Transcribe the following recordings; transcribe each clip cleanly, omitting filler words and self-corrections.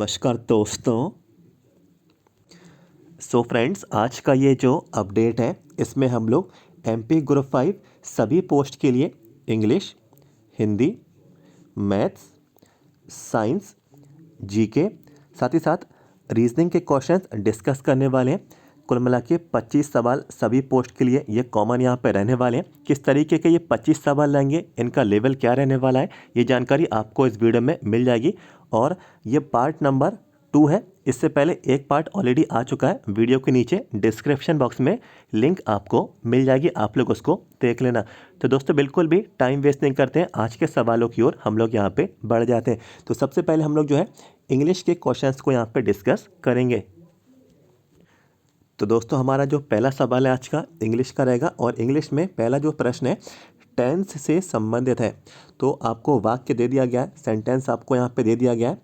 नमस्कार दोस्तों। फ्रेंड्स, आज का ये जो अपडेट है इसमें हम लोग एमपी ग्रुप 5 सभी पोस्ट के लिए English, Hindi, maths, science, GK, साथ ही साथ रीजनिंग के क्वेश्चंस डिस्कस करने वाले हैं। कुल मिला के 25 सवाल सभी पोस्ट के लिए ये कॉमन यहाँ पे रहने वाले हैं। किस तरीके के ये 25 सवाल लेंगे, इनका लेवल क्या रहने वाला है, ये जानकारी आपको इस वीडियो में मिल जाएगी। और ये पार्ट नंबर 2 है। इससे पहले एक पार्ट ऑलरेडी आ चुका है। वीडियो के नीचे डिस्क्रिप्शन बॉक्स में लिंक आपको मिल जाएगी, आप लोग उसको देख लेना। तो दोस्तों, बिल्कुल भी टाइम वेस्ट नहीं करते हैं, आज के सवालों की ओर हम लोग यहाँ पे बढ़ जाते हैं। तो सबसे पहले हम लोग जो है इंग्लिश के क्वेश्चंस को यहाँ पे डिस्कस करेंगे। तो दोस्तों, हमारा जो पहला सवाल है आज का इंग्लिश का रहेगा। और इंग्लिश में पहला जो प्रश्न है टेंस से संबंधित है। तो आपको वाक्य दे दिया गया है, सेंटेंस आपको यहाँ पे दे दिया गया है।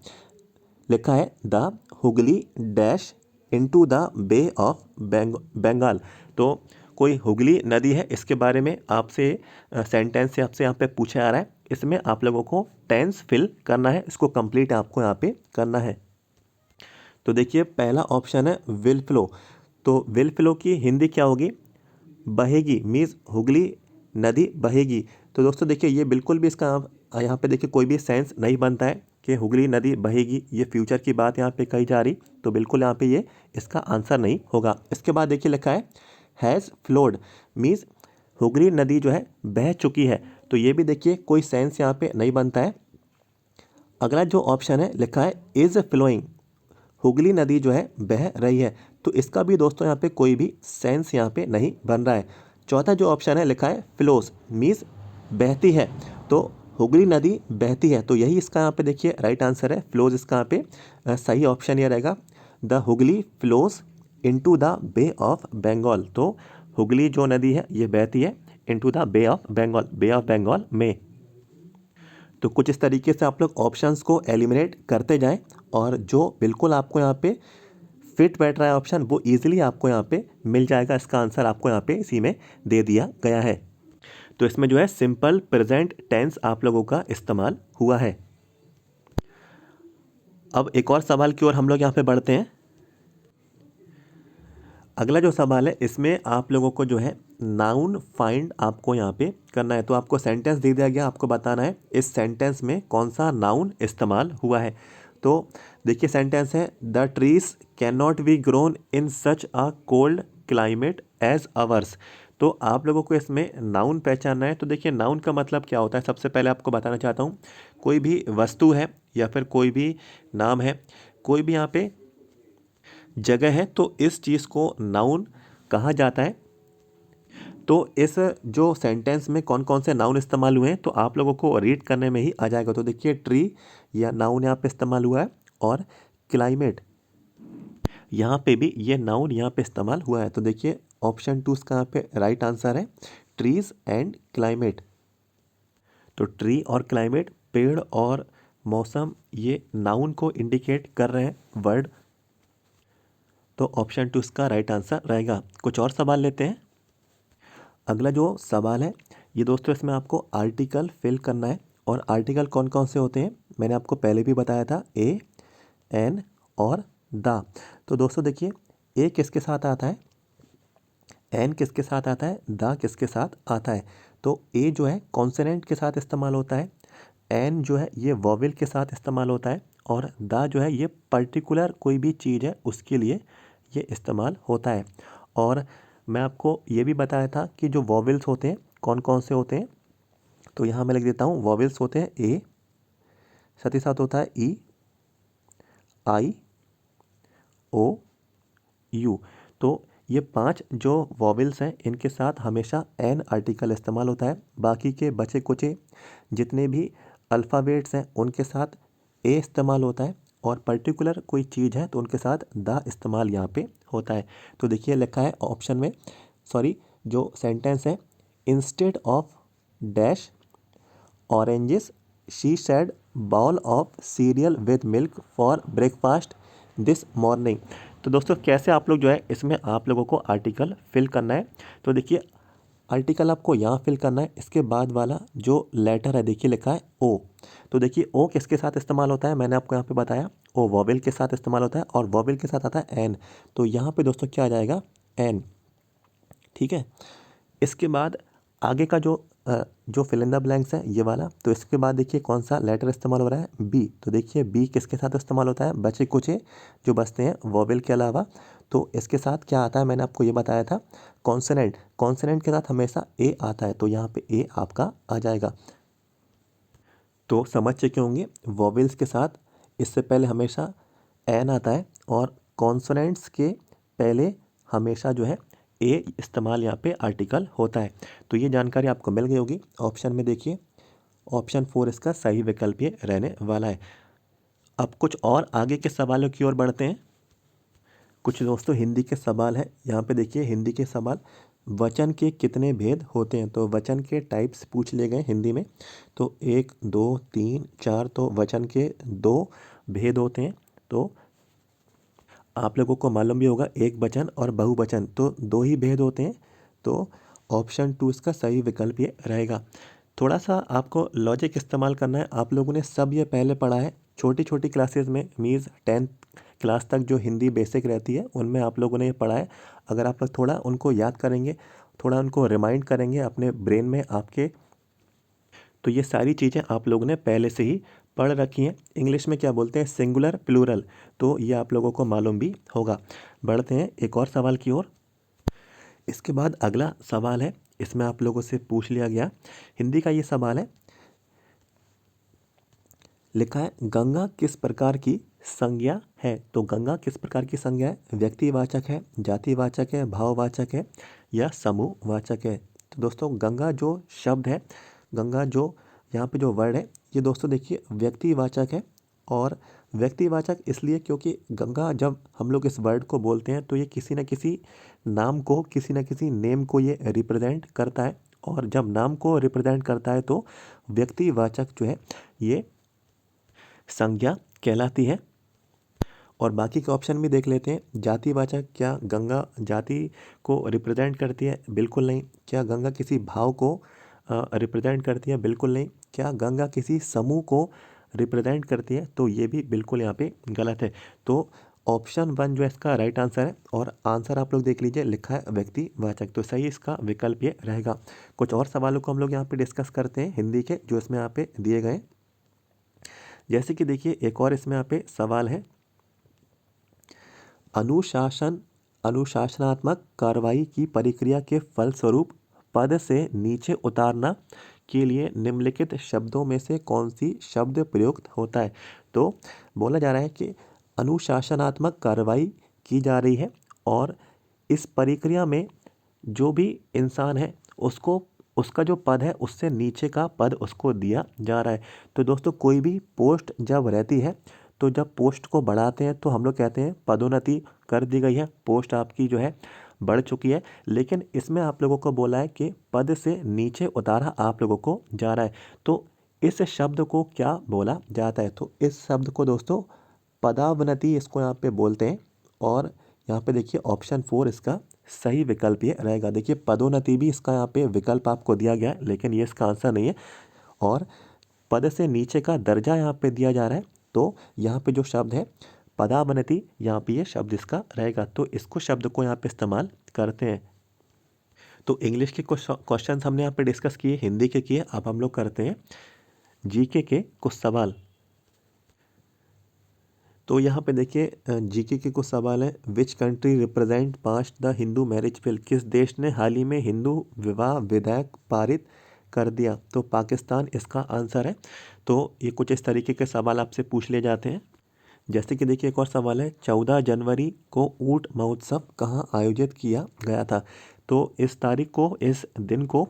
लिखा है the Hooghly dash into the bay of Bengal. तो कोई हुगली नदी है, इसके बारे में आपसे सेंटेंस से आपसे यहाँ पे पूछा जा रहा है। इसमें आप लोगों को टेंस फिल करना है, इसको कंप्लीट आपको यहाँ पे करना है। तो देखिए, पहला ऑप्शन है विल फ्लो। तो विल फ्लो की हिंदी क्या होगी? बहेगी, मीन्स हुगली नदी बहेगी। तो दोस्तों देखिए, ये बिल्कुल भी इसका यहाँ पे देखिए कोई भी सेंस नहीं बनता है कि हुगली नदी बहेगी। ये फ्यूचर की बात यहाँ पे कही जा रही, तो बिल्कुल यहाँ पे ये इसका आंसर नहीं होगा। इसके बाद देखिए लिखा है हैज़ फ्लोड, मीन्स हुगली नदी जो है बह चुकी है। तो ये भी देखिए कोई सेंस यहाँ पे नहीं बनता है। अगला जो ऑप्शन है लिखा है इज़ फ्लोइंग, हुगली नदी जो है बह रही है। तो इसका भी दोस्तों यहाँ पे कोई भी सेंस यहाँ पे नहीं बन रहा है। चौथा जो ऑप्शन है लिखा है फ्लोस, मीन्स बहती है। तो हुगली नदी बहती है, तो यही इसका यहाँ पे देखिए राइट आंसर है। फ्लोज इसका यहाँ पे सही ऑप्शन ये रहेगा। The Hooghly flows into the bay of Bengal. तो हुगली जो नदी है ये बहती है into the bay of Bengal, bay of Bengal में। तो कुछ इस तरीके से आप लोग ऑप्शंस को एलिमिनेट करते जाएं, और जो बिल्कुल आपको यहाँ पे फिट बैठ रहा है ऑप्शन, वो इजीली आपको यहाँ पे मिल जाएगा। इसका आंसर आपको यहाँ पे इसी में दे दिया गया है। तो इसमें जो है सिंपल प्रेजेंट टेंस आप लोगों का इस्तेमाल हुआ है। अब एक और सवाल की ओर हम लोग यहाँ पे बढ़ते हैं। अगला जो सवाल है इसमें आप लोगों को जो है नाउन फाइंड आपको यहाँ पे करना है। तो आपको सेंटेंस दे दिया गया, आपको बताना है इस सेंटेंस में कौन सा नाउन इस्तेमाल हुआ है। तो देखिए सेंटेंस है the trees can not be grown in such a cold climate as ours. तो आप लोगों को इसमें नाउन पहचानना है। तो देखिए नाउन का मतलब क्या होता है, सबसे पहले आपको बताना चाहता हूँ। कोई भी वस्तु है या फिर कोई भी नाम है, कोई भी यहाँ पे जगह है, तो इस चीज़ को नाउन कहा जाता है। तो इस जो सेंटेंस में कौन कौन से नाउन इस्तेमाल हुए हैं, तो आप लोगों को रीड करने में ही आ जाएगा। तो देखिए ट्री या नाउन यहाँ पे इस्तेमाल हुआ है, और क्लाइमेट यहाँ पे भी ये नाउन यहाँ पे इस्तेमाल हुआ है। तो देखिए ऑप्शन 2 इसका यहाँ पे राइट आंसर है, ट्रीज एंड क्लाइमेट। तो ट्री और क्लाइमेट, पेड़ और मौसम, ये नाउन को इंडिकेट कर रहे हैं वर्ड। तो ऑप्शन 2 इसका राइट आंसर रहेगा। कुछ और सवाल लेते हैं। अगला जो सवाल है ये दोस्तों, इसमें आपको आर्टिकल फिल करना है। और आर्टिकल कौन कौन से होते हैं मैंने आपको पहले भी बताया था, ए, एन और द। तो दोस्तों देखिए, ए किसके साथ आता है, एन किसके साथ आता है, द किसके साथ आता है। तो ए जो है कॉन्सोनेंट के साथ इस्तेमाल होता है, एन जो है ये वॉवेल के साथ इस्तेमाल होता है, और द जो है ये पर्टिकुलर कोई भी चीज़ है उसके लिए ये इस्तेमाल होता है। और मैं आपको ये भी बताया था कि जो वॉवेल्स होते हैं कौन कौन से होते हैं। तो यहाँ मैं लिख देता हूँ, वॉवेल्स होते हैं ए, साथ ही साथ होता है ई, आई, ओ, यू। तो ये 5 जो वॉवेल्स हैं इनके साथ हमेशा एन आर्टिकल इस्तेमाल होता है। बाकी के बचे कुचे जितने भी अल्फ़ाबेट्स हैं उनके साथ ए इस्तेमाल होता है, और पर्टिकुलर कोई चीज़ है तो उनके साथ द इस्तेमाल यहाँ पे होता है। तो देखिए लिखा है ऑप्शन में, सॉरी जो सेंटेंस है, instead of dash oranges she said bowl of cereal with milk for breakfast this morning. तो दोस्तों कैसे आप लोग जो है इसमें आप लोगों को आर्टिकल फिल करना है। तो देखिए आर्टिकल आपको यहाँ फिल करना है, इसके बाद वाला जो लेटर है देखिए लिखा है ओ। तो देखिए ओ किसके साथ इस्तेमाल होता है, मैंने आपको यहाँ पे बताया, ओ वॉवेल के साथ इस्तेमाल होता है और वॉवेल के साथ आता है एन। तो यहाँ पे दोस्तों क्या आ जाएगा, एन। ठीक है, इसके बाद आगे का जो फिल इन द ब्लैंक्स है ये वाला, तो इसके बाद देखिए कौन सा लेटर इस्तेमाल हो रहा है, बी। तो देखिए बी किसके साथ इस्तेमाल होता है, बचे कुचे जो बचते हैं वॉवेल के अलावा, तो इसके साथ क्या आता है, मैंने आपको ये बताया था, कॉन्सोनेंट। कॉन्सोनेंट के साथ हमेशा ए आता है, तो यहाँ पे ए आपका आ जाएगा। तो समझ चुके होंगे वॉवेल्स के साथ इससे पहले हमेशा एन आता है और कॉन्सोनेंट्स के पहले हमेशा जो है ए इस्तेमाल यहाँ पे आर्टिकल होता है। तो ये जानकारी आपको मिल गई होगी। ऑप्शन में देखिए ऑप्शन 4 इसका सही विकल्प ये रहने वाला है। अब कुछ और आगे के सवालों की ओर बढ़ते हैं। कुछ दोस्तों हिंदी के सवाल है, यहाँ पे देखिए हिंदी के सवाल, वचन के कितने भेद होते हैं। तो वचन के टाइप्स पूछ लिए गए हिंदी में। तो 1 2 3 4, तो वचन के 2 भेद होते हैं। तो आप लोगों को मालूम भी होगा एक वचन और बहुवचन, तो 2 ही भेद होते हैं। तो ऑप्शन 2 इसका सही विकल्प ये रहेगा। थोड़ा सा आपको लॉजिक इस्तेमाल करना है। आप लोगों ने सब ये पहले पढ़ा है छोटी छोटी क्लासेस में, मीन्स 10th क्लास तक जो हिंदी बेसिक रहती है उनमें आप लोगों ने ये पढ़ा है। अगर आप लोग थोड़ा उनको याद करेंगे, थोड़ा उनको रिमाइंड करेंगे अपने ब्रेन में आपके, तो ये सारी चीज़ें आप लोगों ने पहले से ही पढ़ रखी हैं। इंग्लिश में क्या बोलते हैं, सिंगुलर प्लूरल, तो ये आप लोगों को मालूम भी होगा। बढ़ते हैं एक और सवाल की ओर। इसके बाद अगला सवाल है, इसमें आप लोगों से पूछ लिया गया, हिंदी का ये सवाल है, लिखा है गंगा किस प्रकार की संज्ञा है। तो गंगा किस प्रकार की संज्ञा है, व्यक्तिवाचक है, जातिवाचक है, भाववाचक है या समूहवाचक है। तो दोस्तों गंगा जो शब्द है, गंगा जो यहाँ पे जो वर्ड है, ये दोस्तों देखिए व्यक्तिवाचक है। और व्यक्तिवाचक इसलिए क्योंकि गंगा जब हम लोग इस वर्ड को बोलते हैं तो ये किसी न किसी नाम को, किसी न किसी नेम को ये रिप्रेजेंट करता है। और जब नाम को रिप्रेजेंट करता है तो व्यक्तिवाचक जो है ये संज्ञा कहलाती है। और बाकी के ऑप्शन भी देख लेते हैं। जातिवाचक, क्या गंगा जाति को रिप्रेजेंट करती है, बिल्कुल नहीं। क्या गंगा किसी भाव को रिप्रेजेंट करती है, बिल्कुल नहीं। क्या गंगा किसी समूह को रिप्रेजेंट करती है, तो ये भी बिल्कुल यहाँ पे गलत है। तो ऑप्शन 1 जो है इसका राइट आंसर है। और आंसर आप लोग देख लीजिए, लिखा है व्यक्तिवाचक, तो सही इसका विकल्प ये रहेगा। कुछ और सवालों को हम लोग यहाँ पे डिस्कस करते हैं हिंदी के, जो इसमें यहाँ पे दिए गए। जैसे कि देखिए एक और इसमें यहाँ पे सवाल है, अनुशासनात्मक कार्रवाई की प्रक्रिया के फलस्वरूप पद से नीचे उतारना के लिए निम्नलिखित शब्दों में से कौन सी शब्द प्रयुक्त होता है। तो बोला जा रहा है कि अनुशासनात्मक कार्रवाई की जा रही है और इस प्रक्रिया में जो भी इंसान है उसको, उसका जो पद है उससे नीचे का पद उसको दिया जा रहा है। तो दोस्तों कोई भी पोस्ट जब रहती है, तो जब पोस्ट को बढ़ाते हैं तो हम लोग कहते हैं पदोन्नति कर दी गई है, पोस्ट आपकी जो है बढ़ चुकी है। लेकिन इसमें आप लोगों को बोला है कि पद से नीचे उतारा आप लोगों को जा रहा है। तो इस शब्द को क्या बोला जाता है, तो इस शब्द को दोस्तों पदावनति इसको यहाँ पे बोलते हैं। और यहाँ पे देखिए ऑप्शन 4 इसका सही विकल्प ये रहेगा। देखिए पदोन्नति भी इसका यहाँ पे विकल्प आपको दिया गया है, लेकिन ये इसका आंसर नहीं है। और पद से नीचे का दर्जा यहाँ पे दिया जा रहा है, तो यहाँ पे जो शब्द है पदावनति, यहाँ पे ये शब्द इसका रहेगा। तो इसको शब्द को यहाँ पे इस्तेमाल करते हैं। तो इंग्लिश के कुछ क्वेश्चन हमने यहाँ पे डिस्कस किए, हिंदी के किए। अब हम लोग करते हैं जीके के कुछ सवाल। तो यहाँ पे देखिए जीके के कुछ सवाल हैं। Which country represent past the Hindu marriage bill. किस देश ने हाल ही में हिंदू विवाह विधेयक पारित कर दिया। तो पाकिस्तान इसका आंसर है। तो ये कुछ इस तरीके के सवाल आपसे पूछ लिए जाते हैं। जैसे कि देखिए एक और सवाल है, 14 जनवरी को ऊंट महोत्सव कहाँ आयोजित किया गया था। तो इस तारीख को, इस दिन को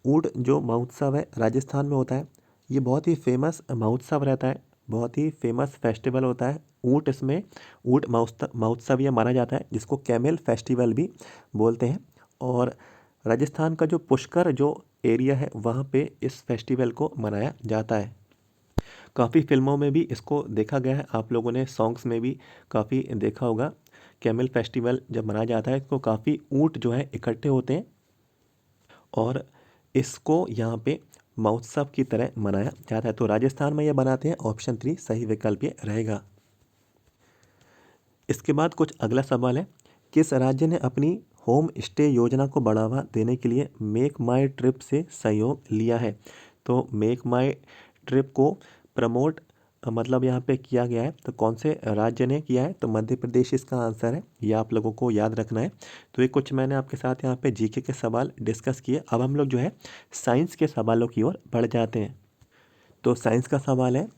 ऊंट जो महोत्सव है राजस्थान में होता है। ये बहुत ही फेमस महोत्सव रहता है, बहुत ही फेमस फेस्टिवल होता है। ऊंट इसमें ऊंट महोत्सव ये माना जाता है, जिसको कैमल फेस्टिवल भी बोलते हैं। और राजस्थान का जो पुष्कर जो एरिया है वहाँ पे इस फेस्टिवल को मनाया जाता है। काफ़ी फिल्मों में भी इसको देखा गया है, आप लोगों ने सॉन्ग्स में भी काफ़ी देखा होगा। कैमल फेस्टिवल जब मनाया जाता है तो काफ़ी ऊंट जो है इकट्ठे होते हैं और इसको यहाँ पे महोत्सव की तरह मनाया जाता है। तो राजस्थान में ये बनाते हैं। ऑप्शन 3 सही विकल्प ये रहेगा। इसके बाद कुछ अगला सवाल है, किस राज्य ने अपनी होम स्टे योजना को बढ़ावा देने के लिए मेक माई ट्रिप से सहयोग लिया है? तो मेक माई ट्रिप को प्रमोट मतलब यहाँ पे किया गया है, तो कौन से राज्य ने किया है? तो मध्य प्रदेश इसका आंसर है, ये आप लोगों को याद रखना है। तो ये कुछ मैंने आपके साथ यहाँ पे जीके के सवाल डिस्कस किए। अब हम लोग जो है साइंस के सवालों की ओर बढ़ जाते हैं। तो साइंस का सवाल है,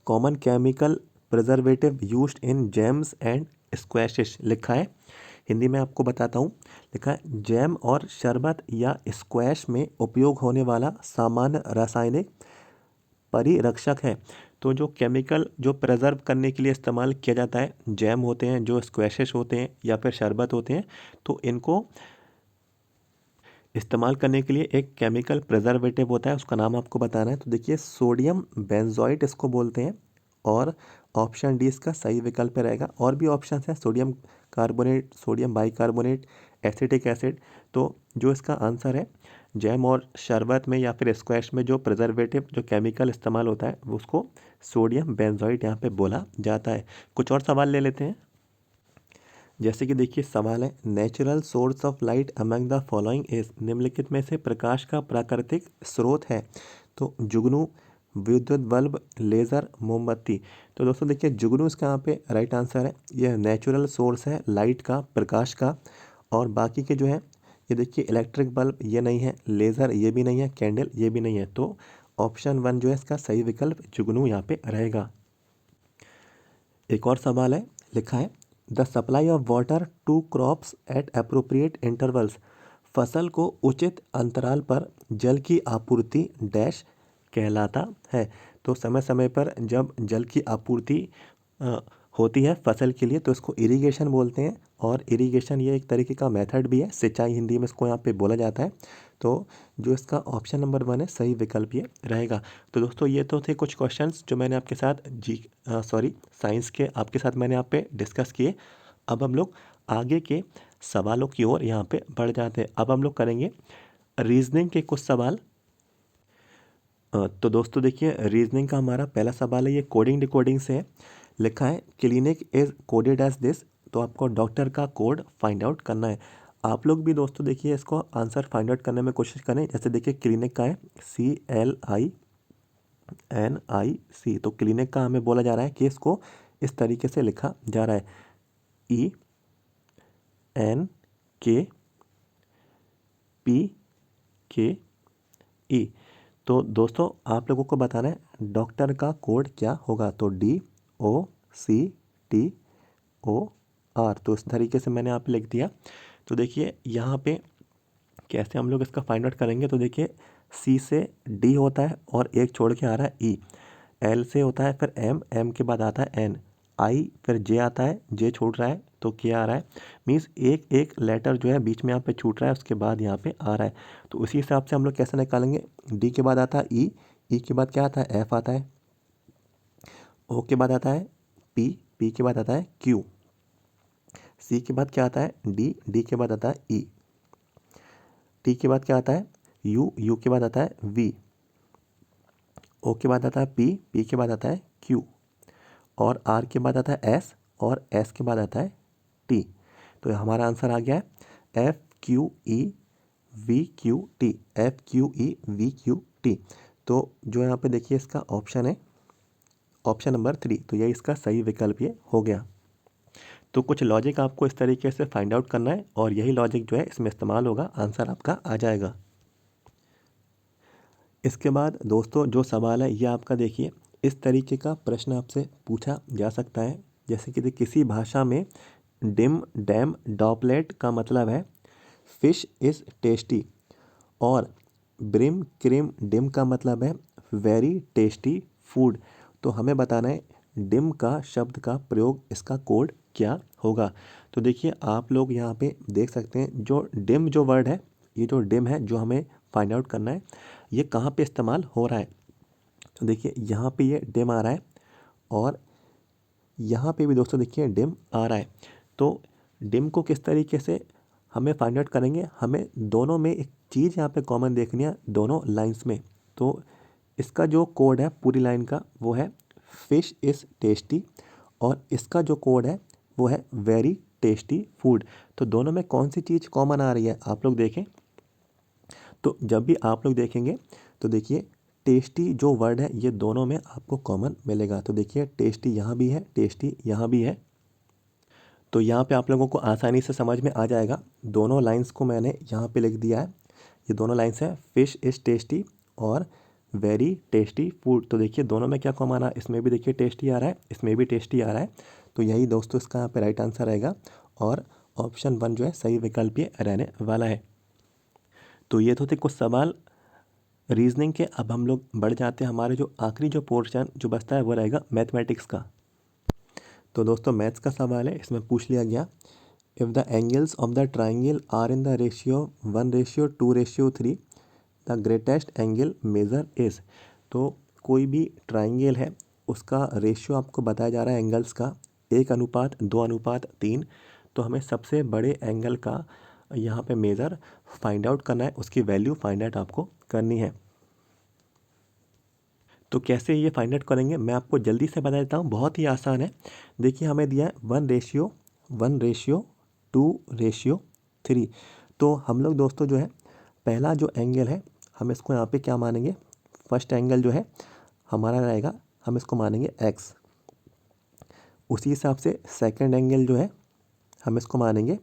common chemical preservative used in jams and squashes लिखा है। हिंदी में आपको बताता हूँ, लिखा है जैम और शरबत या स्क्वैश में उपयोग होने वाला सामान्य रासायनिक परिरक्षक है। तो जो केमिकल जो प्रिजर्व करने के लिए इस्तेमाल किया जाता है, जैम होते हैं, जो स्क्वैशेस होते हैं या फिर शरबत होते हैं, तो इनको इस्तेमाल करने के लिए एक केमिकल प्रिजर्वेटिव होता है, उसका नाम आपको बताना है। तो देखिए सोडियम बेंजोइट इसको बोलते हैं, और ऑप्शन डी इसका सही विकल्प रहेगा। और भी ऑप्शन हैं, sodium carbonate, sodium bicarbonate, acetic acid. तो जो इसका आंसर है, जैम और शरबत में या फिर स्क्वैश में जो प्रिजर्वेटिव जो केमिकल इस्तेमाल होता है उसको सोडियम बेंजोइट यहाँ पे बोला जाता है। कुछ और सवाल ले लेते हैं। जैसे कि देखिए सवाल है, natural source of light among the following is, निम्नलिखित में से प्रकाश का प्राकृतिक स्रोत है? तो जुगनू, विद्युत बल्ब, लेज़र, मोमबत्ती। तो दोस्तों देखिए जुगनू इसका यहाँ पे राइट आंसर है, यह नेचुरल सोर्स है लाइट का, प्रकाश का। और बाकी के जो है, ये देखिए इलेक्ट्रिक बल्ब ये नहीं है, लेज़र ये भी नहीं है, कैंडल ये भी नहीं है। तो ऑप्शन 1 जो है इसका सही विकल्प जुगनू यहाँ पे रहेगा। एक और सवाल है, लिखा है the supply of water to crops at appropriate intervals, फसल को उचित अंतराल पर जल की आपूर्ति डैश कहलाता है? तो समय समय पर जब जल की आपूर्ति होती है फसल के लिए तो इसको इरिगेशन बोलते हैं। और इरिगेशन ये एक तरीके का मेथड भी है, सिंचाई हिंदी में इसको यहाँ पे बोला जाता है। तो जो इसका ऑप्शन नंबर 1 है सही विकल्प ये रहेगा। तो दोस्तों ये तो थे कुछ क्वेश्चंस जो मैंने आपके साथ साइंस के आपके साथ मैंने यहाँ पे डिस्कस किए। अब हम लोग आगे के सवालों की ओर यहाँ पे बढ़ जाते हैं। अब हम लोग करेंगे रीजनिंग के कुछ सवाल। तो दोस्तों देखिए रीजनिंग का हमारा पहला सवाल है, ये कोडिंग डिकोडिंग से है। लिखा है clinic is coded as this, तो आपको डॉक्टर का कोड फाइंड आउट करना है। आप लोग भी दोस्तों देखिए इसको आंसर फाइंड आउट करने में कोशिश करें। जैसे देखिए क्लिनिक का है CLINIC, तो क्लिनिक का हमें बोला जा रहा है कि इसको इस तरीके से लिखा जा रहा है ENKPKE। तो दोस्तों आप लोगों को बताना है डॉक्टर का कोड क्या होगा। तो DOCTOR, तो इस तरीके से मैंने यहाँ पे लिख दिया। तो देखिए यहाँ पे कैसे हम लोग इसका फाइंड आउट करेंगे। तो देखिए C से D होता है और एक छोड़ के आ रहा है E, L से होता है फिर M के बाद आता है N, I फिर J आता है, J छूट रहा है तो K आ रहा है। मीन्स एक एक लेटर जो है बीच में यहाँ पे छूट रहा है, उसके बाद यहाँ पे आ रहा है। तो उसी हिसाब से हम लोग कैसे निकालेंगे, D के बाद आता है E, E के बाद क्या आता है F आता है, O के बाद आता है P, P के बाद आता है Q, C के बाद क्या आता है D, D के बाद आता है E, T के बाद क्या आता है U, U के बाद आता है V, O के बाद आता है P, P के बाद आता है Q, और R के बाद आता है S, और S के बाद आता है T। तो हमारा आंसर आ गया है FQEVQT, FQEVQT। तो जो यहाँ पे देखिए इसका ऑप्शन है ऑप्शन नंबर 3, तो ये इसका सही विकल्प ये हो गया। तो कुछ लॉजिक आपको इस तरीके से फाइंड आउट करना है और यही लॉजिक जो है इसमें इस्तेमाल होगा, आंसर आपका आ जाएगा। इसके बाद दोस्तों जो सवाल है ये आपका देखिए इस तरीके का प्रश्न आपसे पूछा जा सकता है। जैसे कि किसी भाषा में डिम डैम डॉपलेट का मतलब है फिश इज़ टेस्टी, और ब्रिम क्रिम डिम का मतलब है वेरी टेस्टी फूड। तो हमें बताना है डिम का शब्द का प्रयोग, इसका कोड क्या होगा। तो देखिए आप लोग यहाँ पे देख सकते हैं जो डिम जो वर्ड है, ये जो डिम है जो हमें फाइंड आउट करना है ये कहाँ पे इस्तेमाल हो रहा है। तो देखिए यहाँ पे ये डिम आ रहा है और यहाँ पे भी दोस्तों देखिए डिम आ रहा है। तो डिम को किस तरीके से हमें फाइंड आउट करेंगे, हमें दोनों में एक चीज़ यहाँ पे कॉमन देखनी है दोनों लाइंस में। तो इसका जो कोड है पूरी लाइन का वो है फिश इज़ टेस्टी, और इसका जो कोड है वो है वेरी टेस्टी फूड। तो दोनों में कौन सी चीज़ कॉमन आ रही है आप लोग देखें। तो जब भी आप लोग देखेंगे तो देखिए टेस्टी जो वर्ड है ये दोनों में आपको कॉमन मिलेगा। तो देखिए टेस्टी यहाँ भी है, टेस्टी यहाँ भी है। तो यहाँ पे आप लोगों को आसानी से समझ में आ जाएगा। दोनों लाइंस को मैंने यहाँ पे लिख दिया है। ये दोनों लाइंस हैं, फिश इज़ टेस्टी और वेरी टेस्टी फूड। तो देखिए दोनों में क्या कॉमन आ रहा है, इसमें भी देखिए टेस्टी आ रहा है, इसमें भी टेस्टी आ रहा है। तो यही दोस्तों इसका यहाँ पे राइट आंसर रहेगा और ऑप्शन 1 जो है सही विकल्प ये रहने वाला है। तो ये तो थे कुछ सवाल रीजनिंग के। अब हम लोग बढ़ जाते हैं, हमारे जो आखिरी जो पोर्शन जो बचता है वो रहेगा मैथमेटिक्स का। तो दोस्तों मैथ्स का सवाल है, इसमें पूछ लिया गया if the angles of the triangle are in the ratio 1:2:3 the greatest angle measure is. तो कोई भी ट्राइंगल है उसका रेशियो आपको बताया जा रहा है एंगल्स का 1:2:3। तो हमें सबसे बड़े एंगल का यहाँ पे मेज़र फाइंड आउट करना है, उसकी वैल्यू फाइंड आउट आपको करनी है। तो कैसे ये फाइंड आउट करेंगे मैं आपको जल्दी से बता देता हूँ, बहुत ही आसान है। देखिए हमें दिया है 1:2:3। तो हम लोग दोस्तों जो है पहला जो एंगल है हम इसको यहाँ पे क्या मानेंगे, फर्स्ट एंगल जो है हमारा रहेगा, हम इसको मानेंगे x। उसी हिसाब से सेकंड एंगल जो है हम इसको मानेंगे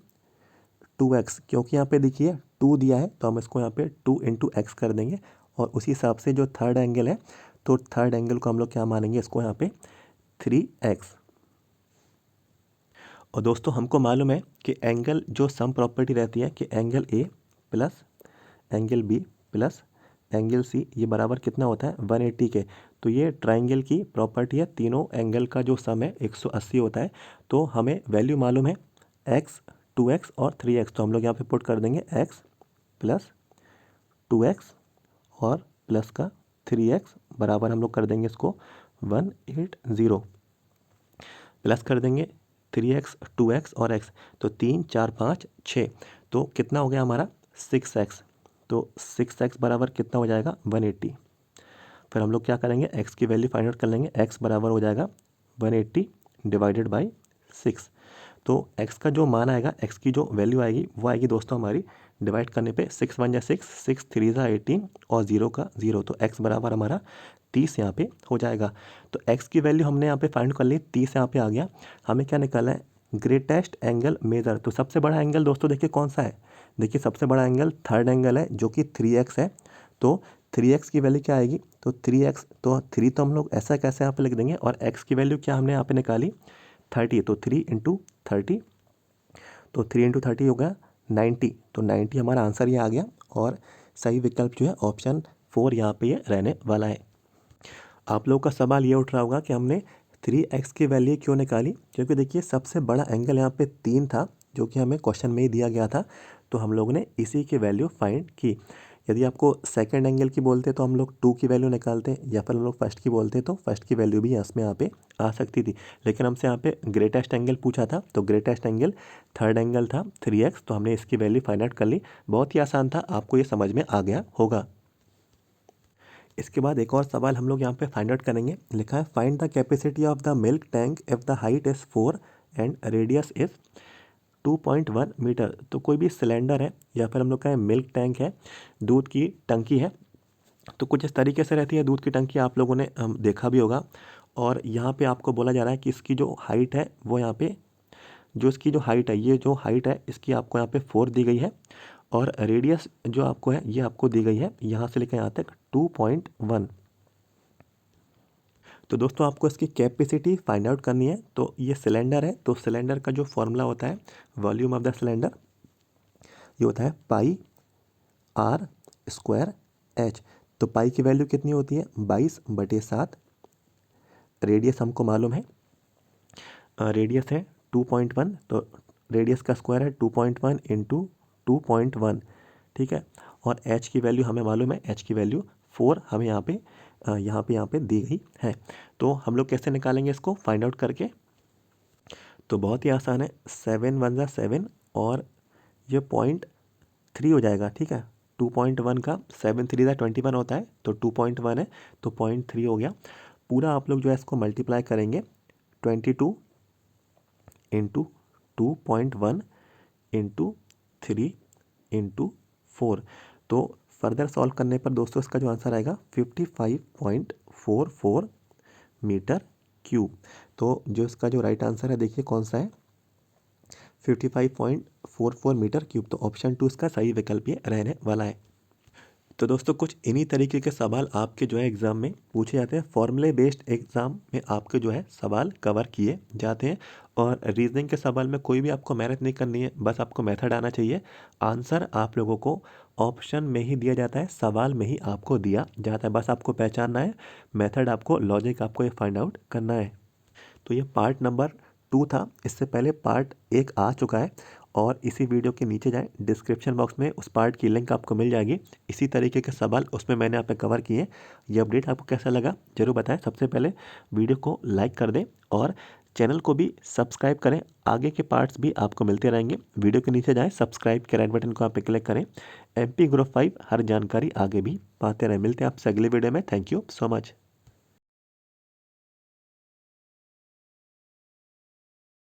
2x, क्योंकि यहाँ पे देखिए 2 दिया है तो हम इसको यहाँ पे 2 × x कर देंगे। और उसी हिसाब से जो थर्ड एंगल है तो थर्ड एंगल को हम लोग क्या मानेंगे, इसको यहाँ पे 3x। और दोस्तों हमको मालूम है कि एंगल जो सम प्रॉपर्टी रहती है कि angle A plus angle B plus angle C ये बराबर कितना होता है 180 के। तो ये ट्राइंगल की प्रॉपर्टी है, तीनों एंगल का जो सम है 180 होता है। तो हमें वैल्यू मालूम है x, 2x और 3x। तो हम लोग यहाँ पे पुट कर देंगे x प्लस 2x और प्लस का 3x बराबर हम लोग कर देंगे इसको 180 प्लस कर देंगे 3x 2x और x। तो 3 4 5 6, तो कितना हो गया हमारा 6x। तो 6x बराबर कितना हो जाएगा 180। फिर हम लोग क्या करेंगे x की वैल्यू फाइंड आउट कर लेंगे, x बराबर हो जाएगा 180 डिवाइडेड बाई 6। तो x का जो मान आएगा, x की जो वैल्यू आएगी वो आएगी दोस्तों हमारी डिवाइड करने पे 6 1 6, 6 3 18 और 0 का 0। तो x बराबर हमारा 30 यहाँ पे हो जाएगा। तो x की वैल्यू हमने यहाँ पे फाइंड कर ली, 30 यहाँ पे आ गया। हमें क्या निकालना है ग्रेटेस्ट एंगल मेजर। तो सबसे बड़ा एंगल दोस्तों देखिए कौन सा है, देखिए सबसे बड़ा एंगल थर्ड एंगल है जो कि 3x है। तो 3x की वैल्यू क्या आएगी, तो 3x, तो 3 तो हम लोग ऐसा कैसे यहाँ पे लिख देंगे, और x की वैल्यू क्या हमने यहाँ पे निकाली 30। तो 3 × 30, तो 3 × 30 हो गया 90। तो 90 हमारा आंसर ये आ गया और सही विकल्प जो है ऑप्शन 4 यहाँ पे ये रहने वाला है। आप लोगों का सवाल ये उठ रहा होगा कि हमने 3x की वैल्यू क्यों निकाली, क्योंकि देखिए सबसे बड़ा एंगल यहाँ पे 3 था जो कि हमें क्वेश्चन में ही दिया गया था। तो हम लोग ने इसी की वैल्यू फाइंड की। यदि आपको सेकंड एंगल की बोलते तो हम लोग 2 की वैल्यू निकालते, या फिर हम लोग फर्स्ट की बोलते तो फर्स्ट की वैल्यू भी इसमें यहाँ पे आ सकती थी। लेकिन हमसे यहाँ पे ग्रेटेस्ट एंगल पूछा था, तो ग्रेटेस्ट एंगल थर्ड एंगल था 3x। तो हमने इसकी वैल्यू फाइंड आउट कर ली। बहुत ही आसान था, आपको ये समझ में आ गया होगा। इसके बाद एक और सवाल हम लोग यहाँ पे फाइंड आउट करेंगे। लिखा है find the capacity of the milk tank if the height is 4 and radius is 2.1 metre. तो कोई भी सिलेंडर है या फिर हम लोग का है मिल्क टैंक है, दूध की टंकी है। तो कुछ इस तरीके से रहती है दूध की टंकी, आप लोगों ने देखा भी होगा। और यहाँ पे आपको बोला जा रहा है कि इसकी जो हाइट है वो यहाँ पे, जो इसकी जो हाइट है, ये जो हाइट है इसकी आपको यहाँ पे 4 दी गई है, और रेडियस जो आपको है ये आपको दी गई है यहाँ से लेकर यहाँ तक 2.1। तो दोस्तों आपको इसकी कैपेसिटी फाइंड आउट करनी है। तो ये सिलेंडर है, तो सिलेंडर का जो फॉर्मूला होता है वॉल्यूम ऑफ द सिलेंडर, ये होता है πr²h। तो पाई की वैल्यू कितनी होती है 22/7। रेडियस हमको मालूम है, रेडियस है 2.1, तो रेडियस का स्क्वायर है 2.1 × 2.1, ठीक है। और h की वैल्यू हमें मालूम है, h की वैल्यू 4 हमें यहाँ पे दी गई है। तो हम लोग कैसे निकालेंगे इसको फाइंड आउट करके, तो बहुत ही आसान है, 7 1 ज़ा 7 और ये 0.3 हो जाएगा, ठीक है। 2.1 का 7 3 ज़ा 21 होता है, तो 2.1 है तो 0.3 हो गया। पूरा आप लोग जो है इसको मल्टीप्लाई करेंगे 22 इंटू 2.1 इंटू 3 इंटू 4। तो फर्दर सॉल्व करने पर दोस्तों इसका जो आंसर आएगा 55.44 मीटर क्यूब। तो जो इसका जो राइट आंसर है देखिए कौन सा है, 55.44 मीटर क्यूब। तो ऑप्शन 2 इसका सही विकल्प ये रहने वाला है। तो दोस्तों कुछ इन्हीं तरीके के सवाल आपके जो है एग्ज़ाम में पूछे जाते हैं। फॉर्मूले बेस्ड एग्ज़ाम में आपके जो है सवाल कवर किए जाते हैं। और रीजनिंग के सवाल में कोई भी आपको मेहनत नहीं करनी है, बस आपको मेथड आना चाहिए। आंसर आप लोगों को ऑप्शन में ही दिया जाता है, सवाल में ही आपको दिया जाता है, बस आपको पहचानना है। मेथड आपको, लॉजिक आपको ये फाइंड आउट करना है। तो ये पार्ट नंबर 2 था। इससे पहले पार्ट 1 आ चुका है और इसी वीडियो के नीचे जाएं, डिस्क्रिप्शन बॉक्स में उस पार्ट की लिंक आपको मिल जाएगी। इसी तरीके के सवाल उसमें मैंने आप पे कवर किए। ये अपडेट आपको कैसा लगा ज़रूर बताएं। सबसे पहले वीडियो को लाइक कर दें और चैनल को भी सब्सक्राइब करें। आगे के पार्ट्स भी आपको मिलते रहेंगे। वीडियो के नीचे जाएँ, सब्सक्राइब के रेड बटन को आप पे क्लिक करें। MP ग्रुप 5 हर जानकारी आगे भी पाते रहें। मिलते हैं आपसे अगले वीडियो में। Thank you so much.